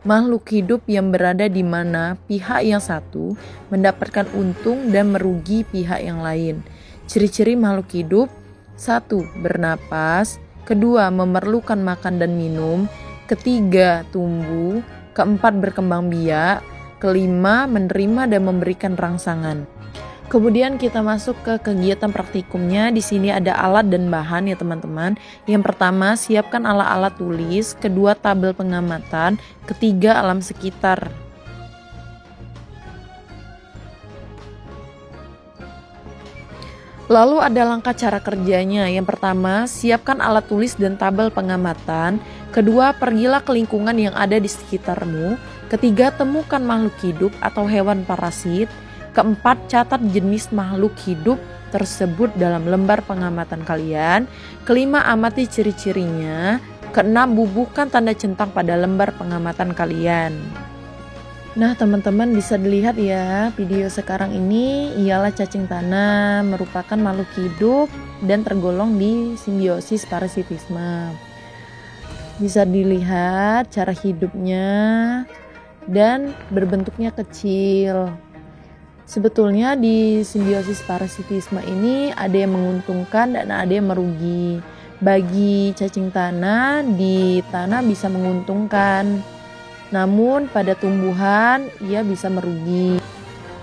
makhluk hidup yang berada di mana pihak yang satu mendapatkan untung dan merugi pihak yang lain. Ciri-ciri makhluk hidup: 1. Bernapas. 2. Memerlukan makan dan minum. 3. Tumbuh. 4. Berkembang biak. 5. Menerima dan memberikan rangsangan. Kemudian kita masuk ke kegiatan praktikumnya. Di sini ada alat dan bahan ya teman-teman. Yang pertama, siapkan alat-alat tulis. Kedua, tabel pengamatan. Ketiga, alam sekitar. Lalu ada langkah cara kerjanya. Yang pertama, siapkan alat tulis dan tabel pengamatan. Kedua, pergilah ke lingkungan yang ada di sekitarmu. Ketiga, temukan makhluk hidup atau hewan parasit. Keempat, catat jenis makhluk hidup tersebut dalam lembar pengamatan kalian. Kelima, amati ciri-cirinya. Keenam, bubuhkan tanda centang pada lembar pengamatan kalian. Nah teman-teman, bisa dilihat ya, video sekarang ini ialah cacing tanah, merupakan makhluk hidup dan tergolong di simbiosis parasitisme. Bisa dilihat cara hidupnya dan berbentuknya kecil. Sebetulnya di simbiosis parasitisme ini ada yang menguntungkan dan ada yang merugi. Bagi cacing tanah, di tanah bisa menguntungkan, namun pada tumbuhan ia bisa merugi.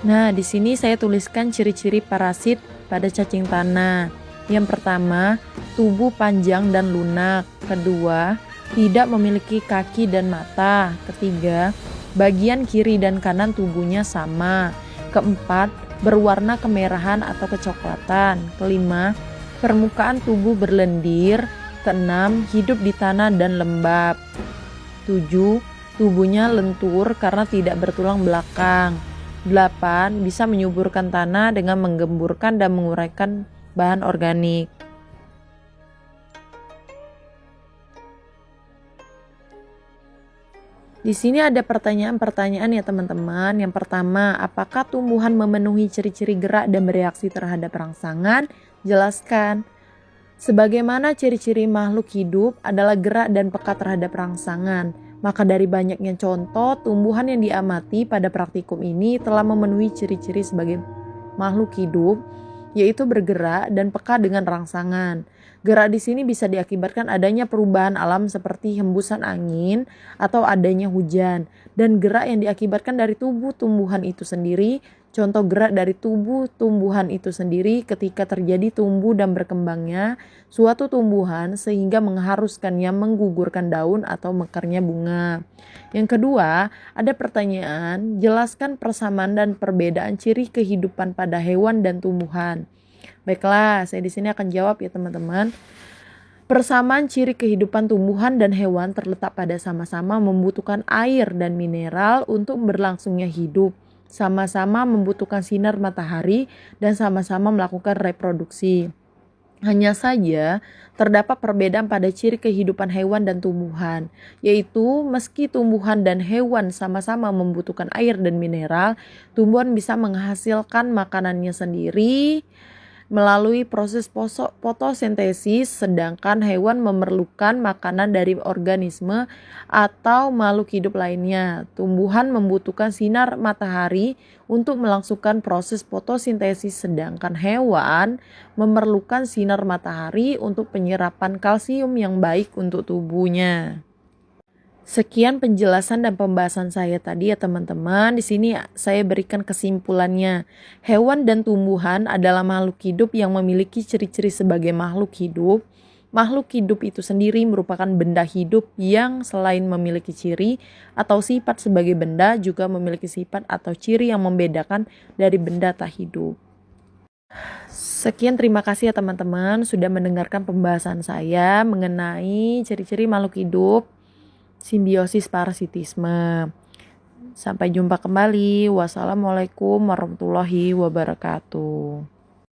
Nah, di sini saya tuliskan ciri-ciri parasit pada cacing tanah. Yang pertama, tubuh panjang dan lunak. Kedua, tidak memiliki kaki dan mata. Ketiga, bagian kiri dan kanan tubuhnya sama. Keempat, berwarna kemerahan atau kecoklatan. Kelima, permukaan tubuh berlendir. Keenam, hidup di tanah dan lembab. 7. Tubuhnya lentur karena tidak bertulang belakang. 8. Bisa menyuburkan tanah dengan menggemburkan dan menguraikan bahan organik. Di sini ada pertanyaan-pertanyaan ya teman-teman. Yang pertama, apakah tumbuhan memenuhi ciri-ciri gerak dan bereaksi terhadap rangsangan? Jelaskan. Sebagaimana ciri-ciri makhluk hidup adalah gerak dan peka terhadap rangsangan. Maka dari banyaknya contoh, tumbuhan yang diamati pada praktikum ini telah memenuhi ciri-ciri sebagai makhluk hidup, yaitu bergerak dan peka dengan rangsangan. Gerak di sini bisa diakibatkan adanya perubahan alam seperti hembusan angin atau adanya hujan. Dan gerak yang diakibatkan dari tubuh tumbuhan itu sendiri. Contoh gerak dari tubuh tumbuhan itu sendiri ketika terjadi tumbuh dan berkembangnya suatu tumbuhan sehingga mengharuskannya menggugurkan daun atau mekarnya bunga. Yang kedua, ada pertanyaan, jelaskan persamaan dan perbedaan ciri kehidupan pada hewan dan tumbuhan. Baiklah, saya di sini akan jawab ya teman-teman. Persamaan ciri kehidupan tumbuhan dan hewan terletak pada sama-sama membutuhkan air dan mineral untuk berlangsungnya hidup, sama-sama membutuhkan sinar matahari, dan sama-sama melakukan reproduksi. Hanya saja, terdapat perbedaan pada ciri kehidupan hewan dan tumbuhan, yaitu meski tumbuhan dan hewan sama-sama membutuhkan air dan mineral, tumbuhan bisa menghasilkan makanannya sendiri melalui proses fotosintesis, sedangkan hewan memerlukan makanan dari organisme atau makhluk hidup lainnya. Tumbuhan membutuhkan sinar matahari untuk melangsungkan proses fotosintesis, sedangkan hewan memerlukan sinar matahari untuk penyerapan kalsium yang baik untuk tubuhnya. Sekian penjelasan dan pembahasan saya tadi ya teman-teman. Di sini saya berikan kesimpulannya. Hewan dan tumbuhan adalah makhluk hidup yang memiliki ciri-ciri sebagai makhluk hidup. Makhluk hidup itu sendiri merupakan benda hidup yang selain memiliki ciri atau sifat sebagai benda juga memiliki sifat atau ciri yang membedakan dari benda tak hidup. Sekian, terima kasih ya teman-teman sudah mendengarkan pembahasan saya mengenai ciri-ciri makhluk hidup simbiosis parasitisme. Sampai jumpa kembali. Wassalamualaikum warahmatullahi wabarakatuh.